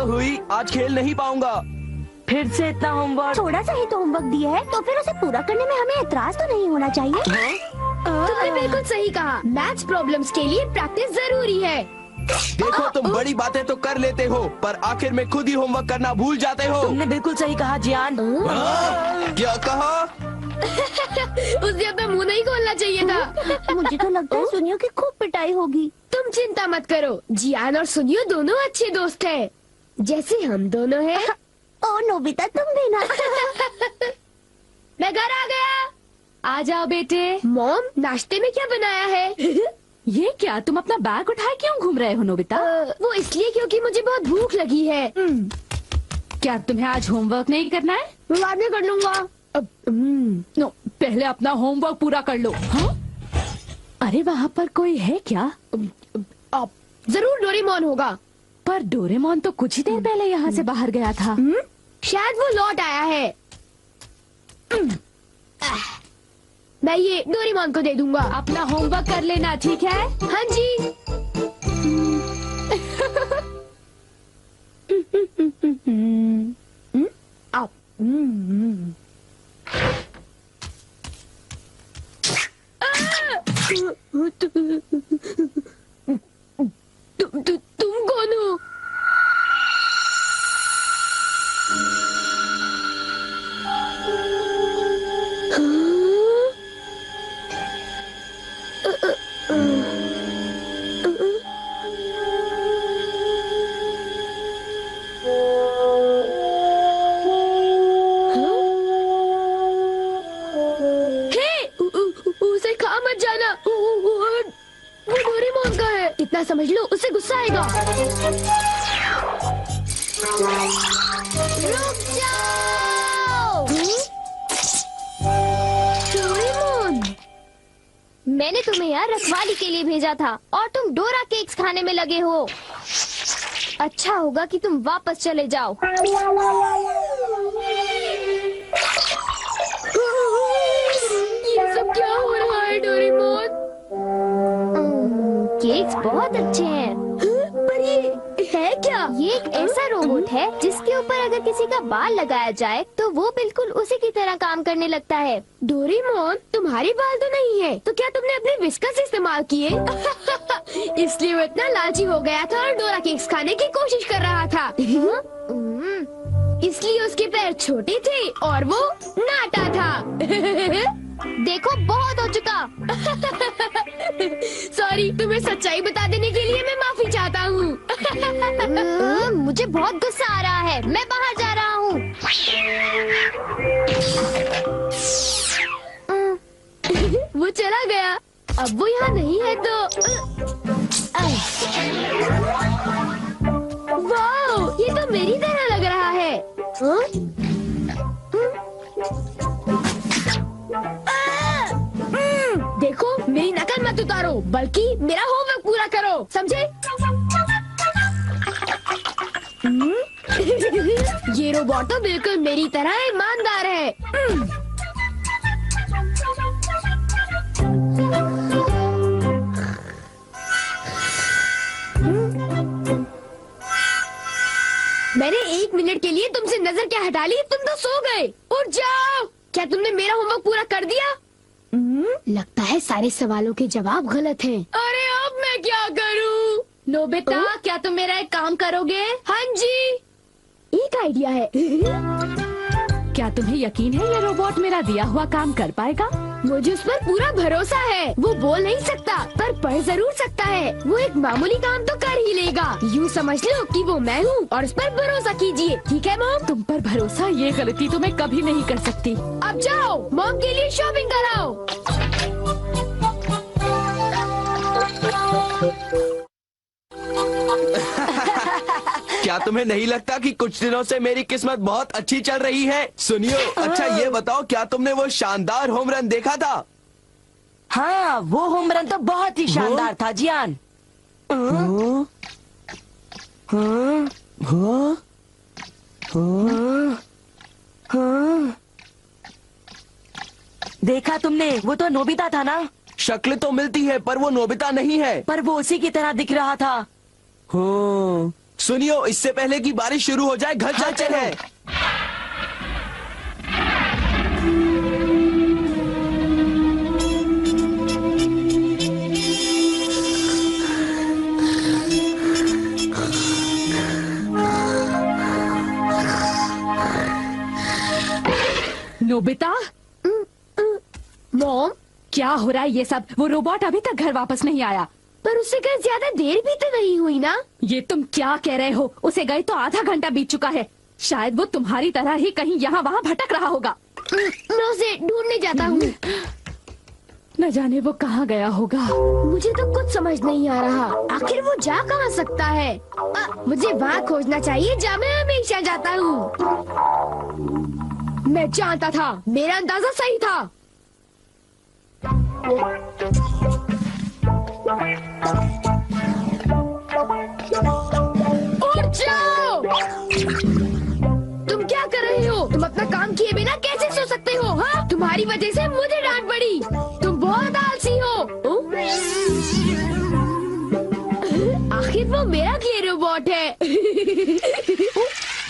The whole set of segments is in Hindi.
तो हुई, आज खेल नहीं पाऊंगा। फिर से इतना होमवर्क? थोड़ा सा ही तो होमवर्क दिया है, तो फिर उसे पूरा करने में हमें एतराज तो नहीं होना चाहिए। तुमने बिल्कुल सही कहा, मैथ्स प्रॉब्लम्स के लिए प्रैक्टिस जरूरी है। देखो तुम बड़ी बातें तो कर लेते हो, पर आखिर में खुद ही होमवर्क करना भूल जाते हो। तुमने बिल्कुल सही कहा जियान। क्या कहा? उसे अपना मुंह नहीं खोलना चाहिए था। मुझे तो लगता है सुनियो की खूब पिटाई होगी। तुम चिंता मत करो, जियान और सुनियो दोनों अच्छे दोस्त हैं, जैसे हम दोनों हैं। ओ नोबिता तुम भी ना। मैं घर आ गया। आ जाओ बेटे। मॉम, नाश्ते में क्या बनाया है? ये क्या, तुम अपना बैग उठाए क्यों घूम रहे हो नोबिता? वो इसलिए क्योंकि मुझे बहुत भूख लगी है। क्या तुम्हें आज होमवर्क नहीं करना है? मैं बाद में कर लूंगा। नो, पहले अपना होमवर्क पूरा कर लो। हाँ? अरे वहाँ पर कोई है क्या? जरूर डोरेमोन होगा। पर डोरेमोन तो कुछ ही देर पहले यहाँ से बाहर गया था। शायद वो लौट आया है। मैं ये डोरेमोन को दे दूंगा। अपना होमवर्क कर लेना, ठीक है? हाँ जी। तुम कौन हो? उसे खा मत जाना, वो डोरेमोन का है। इतना समझ लो, उसे गुस्सा आएगा। रुक जाओ। डोरेमोन, मैंने तुम्हें यहाँ रखवाली के लिए भेजा था और तुम डोरा केक्स खाने में लगे हो। अच्छा होगा कि तुम वापस चले जाओ। ये सब क्या हो रहा है डोरेमोन? केक्स बहुत अच्छे हैं। पर ये है क्या? ये एक ऐसा रोबोट है जिसके ऊपर अगर किसी का बाल लगाया जाए तो वो बिल्कुल उसी की तरह काम करने लगता है। डोरेमोन, तुम्हारे बाल तो नहीं है, तो क्या तुमने अपने विस्कस इस्तेमाल किए? इसलिए वो इतना लालची हो गया था और डोरा केक्स खाने की कोशिश कर रहा था। इसलिए उसके पैर छोटे थे और वो नाटा था। देखो, बहुत हो चुका। सॉरी, तुम्हें सच्चाई बता देने के लिए मैं माफी चाहता हूँ। मुझे बहुत गुस्सा आ रहा है, मैं बाहर जा रहा हूँ। वो चला गया, अब वो यहाँ नहीं है तो। वाह, ये तो मेरी तरह लग रहा है। देखो, मेरी नकल मत उतारो, बल्कि मेरा होमवर्क पूरा करो, समझे? ये रोबोट तो बिल्कुल मेरी तरह ईमानदार है। मैंने 1 मिनट के लिए तुमसे नजर क्या हटा ली, तुम तो सो गए। उठ जाओ। क्या तुमने मेरा होमवर्क पूरा कर दिया? लगता है सारे सवालों के जवाब गलत हैं। अरे अब मैं क्या करूं? नोबिता, क्या तुम मेरा एक काम करोगे? हाँ जी, एक आइडिया है। क्या तुम्हें यकीन है ये रोबोट मेरा दिया हुआ काम कर पाएगा? मुझे उस पर पूरा भरोसा है। वो बोल नहीं सकता, पर पढ़ जरूर सकता है। वो एक मामूली काम तो कर ही लेगा। यूँ समझ लो कि वो मैं हूँ और उस पर भरोसा कीजिए, ठीक है मॉम? तुम पर भरोसा, ये गलती तो मैं कभी नहीं कर सकती। अब जाओ, मॉम के लिए शॉपिंग कराओ। क्या तुम्हें नहीं लगता कि कुछ दिनों से मेरी किस्मत बहुत अच्छी चल रही है? सुनियो, अच्छा ये बताओ, क्या तुमने वो शानदार होम रन देखा था? हाँ, वो होम रन तो बहुत ही शानदार था जियान। देखा तुमने? वो तो नोबिता था ना? शक्ल तो मिलती है पर वो नोबिता नहीं है। पर वो उसी की तरह दिख रहा था। हाँ, सुनियो, इससे पहले कि बारिश शुरू हो जाए घर चलते हैं। नोबिता, मॉम, क्या हो रहा है ये सब? वो रोबोट अभी तक घर वापस नहीं आया। पर उससे कहीं ज्यादा देर भी तो नहीं हुई ना। ये तुम क्या कह रहे हो? उसे गए तो आधा घंटा बीत चुका है। शायद वो तुम्हारी तरह ही कहीं यहाँ वहाँ भटक रहा होगा। मैं उसे ढूंढने जाता हूँ। न जाने वो कहाँ गया होगा। मुझे तो कुछ समझ नहीं आ रहा, आखिर वो जा कहाँ सकता है। मुझे वहाँ खोजना चाहिए जहाँ मैं हमेशा जाता हूँ। मैं जानता था, मेरा अंदाजा सही था। उठ जाओ! तुम क्या कर रहे हो? तुम अपना काम किए बिना कैसे सो सकते हो? हाँ, तुम्हारी वजह से मुझे डांट पड़ी। तुम बहुत आलसी हो। आखिर वो मेरा किए रोबोट है।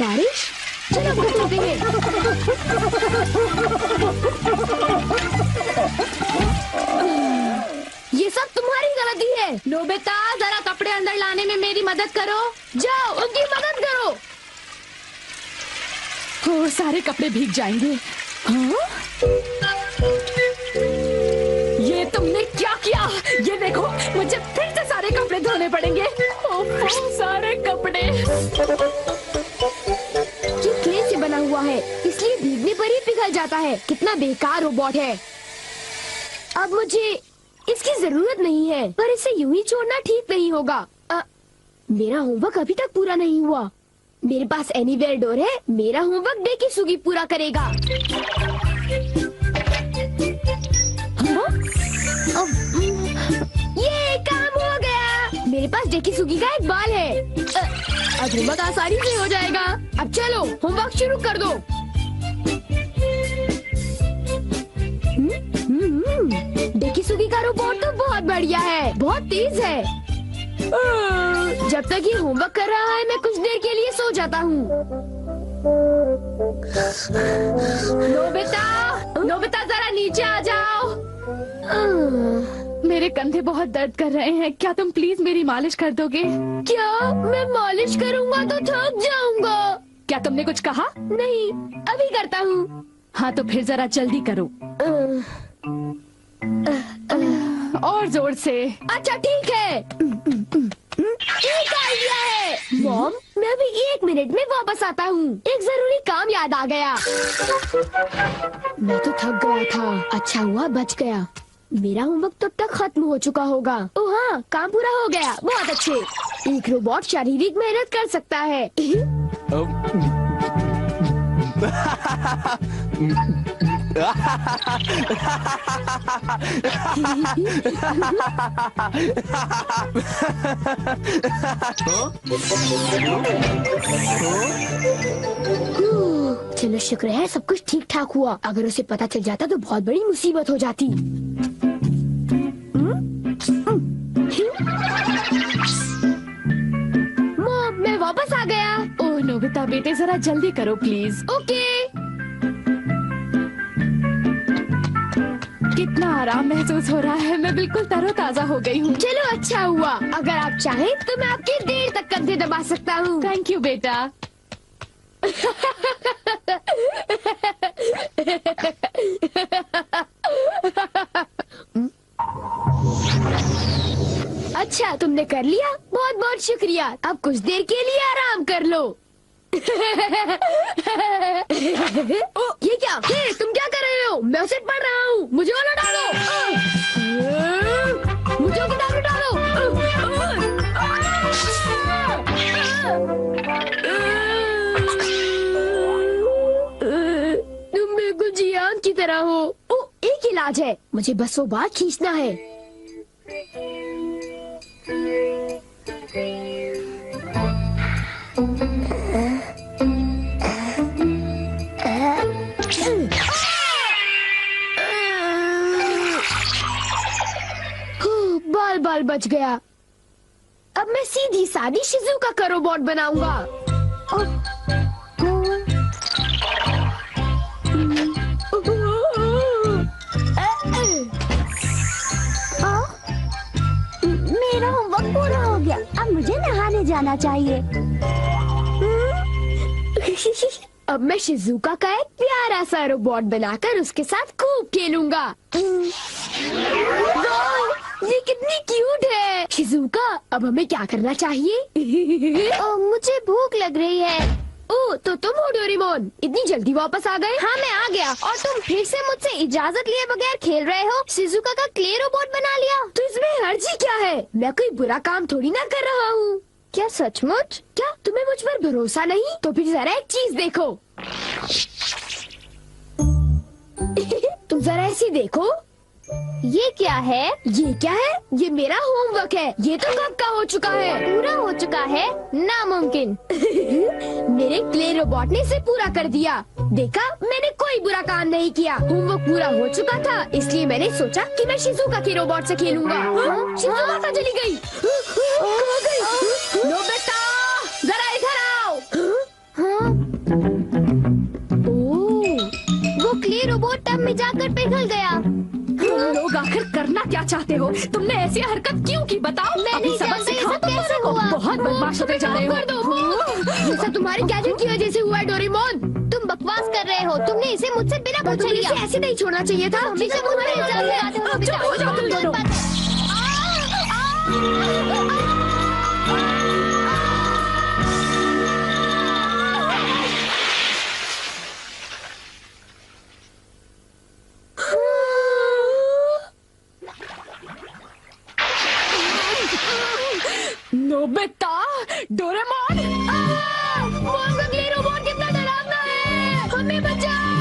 बारिश, चलो घर चलते हैं। ये सब तुम्हारी गलती है। नोबिता, जरा कपड़े अंदर लाने में मेरी मदद करो। जाओ, उनकी मदद करो। हो, सारे कपड़े भीग जाएंगे। हाँ? ये तुमने क्या किया? ये देखो, मुझे फिर से सारे कपड़े धोने पड़ेंगे। ओह, सारे कपड़े। ये क्ले से बना हुआ है, इसलिए भीगने पर ही पिघल जाता है। कितना बेकार रोबोट है। अब मुझे इसकी जरूरत नहीं है, पर इसे यूं ही छोड़ना ठीक नहीं होगा। मेरा होमवर्क अभी तक पूरा नहीं हुआ। मेरे पास एनीवेयर डोर है। मेरा होमवर्क डेकिसुगी पूरा करेगा। ये काम हो गया। मेरे पास डेकिसुगी का एक बाल है। अब होमवर्क आसानी से हो जाएगा। अब चलो, होमवर्क शुरू कर दो। डेकिसुगी का रोबोट तो बहुत बढ़िया है, बहुत तेज है। जब तक ये होमवर्क कर रहा है, मैं कुछ देर के लिए सो जाता हूँ। नोबिता, नोबिता, जरा नीचे आ जाओ। मेरे कंधे बहुत दर्द कर रहे हैं। क्या तुम प्लीज मेरी मालिश कर दोगे? क्या? मैं मालिश करूँगा तो थक जाऊंगा। क्या तुमने कुछ कहा? नहीं, अभी करता हूँ। हाँ, तो फिर जरा जल्दी करो। और जोर से। अच्छा, ठीक है। एक आइडिया है। मॉम, मैं अभी 1 मिनट में वापस आता हूँ। एक जरूरी काम याद आ गया। मैं तो थक गया था। अच्छा हुआ बच गया। मेरा होमवर्क तब तक खत्म हो चुका होगा। ओह हाँ, काम पूरा हो गया। बहुत अच्छे। एक रोबोट शारीरिक मेहनत कर सकता है। चलो, शुक्र है सब कुछ ठीक ठाक हुआ। अगर उसे पता चल जाता तो बहुत बड़ी मुसीबत हो जाती। मॉम, मैं वापस आ गया। ओह नोबिता बेटे, जरा जल्दी करो प्लीज। ओके। कितना आराम महसूस हो रहा है। मैं बिल्कुल तरोताजा हो गई हूँ। चलो, अच्छा हुआ। अगर आप चाहें तो मैं आपके देर तक कंधे दबा सकता हूँ। थैंक यू बेटा। अच्छा, तुमने कर लिया। बहुत बहुत शुक्रिया। अब कुछ देर के लिए आराम कर लो। ओ, ये क्या? हे, तुम क्या कर रहे हो? मैं उसे पढ़ रहा हूँ। मुझे वाला डालो। मुझे किताब डालो। तुम बिल्कुल जियान की तरह हो। ओ, एक इलाज है। मुझे बस वो बात खींचना है। बाल बच गया। अब मैं सीधी सादी शिजुका का रोबोट बनाऊंगा। मेरा होमवर्क पूरा हो गया, अब मुझे नहाने जाना चाहिए। अब मैं शिजुका का एक प्यारा सा रोबोट बनाकर उसके साथ खूब खेलूंगा। वाह, ये कितनी क्यूट है। शिजुका, अब हमें क्या करना चाहिए? मुझे भूख लग रही है। ओह, तो तुम हो डोरेमोन, इतनी जल्दी वापस आ गए? हाँ, मैं आ गया और तुम फिर से मुझसे इजाजत लिए बगैर खेल रहे हो। शिजुका का क्ले रोबोट बना लिया। तो इसमें हर्जी क्या है? मैं कोई बुरा काम थोड़ी ना कर रहा हूँ। क्या सचमुच? क्या तुम्हें मुझ पर भरोसा नहीं? तो फिर जरा एक चीज देखो। तुम जरा ऐसी देखो। ये क्या है? ये क्या है? ये मेरा होमवर्क है। ये तो कब का हो चुका है। पूरा हो चुका है? नामुमकिन। मेरे क्ले रोबोट ने इसे पूरा कर दिया। देखा, मैंने कोई बुरा काम नहीं किया। होमवर्क पूरा हो चुका था, इसलिए मैंने सोचा कि मैं शिजुका के रोबोट से खेलूंगा। शिजुका कहाँ चली गई? कहाँ गई? नोबिता, जरा इधर आओ। हाँ? ओह, वो क्ले रोबोट टब में जाकर पिघल गया। तुम लोग आखिर करना क्या चाहते हो? तुमने ऐसी हरकत क्यों की? बताओ। मैं अभी नहीं सबक जानती सिखाओ ये सब कैसे तुम हुआ। बहुत बदमाश होते जा रहे हो। कर दो। ये सब तुम्हारी गैजेट की वजह से हुआ है डोरेमोन। तुम बकवास कर रहे हो। तुमने इसे मुझसे बिना पूछे तुमने लिया। इसे ऐसे नहीं छोड़ना चाहिए था। हमेशा तुम्हारे इल्जाम लगाते हो, नोबिता। चुप हो जाओ तुम दोनों। नोबिता, डोरेमोन, वो क्ले रोबोट कितना डरावना है। हमें बचाओ।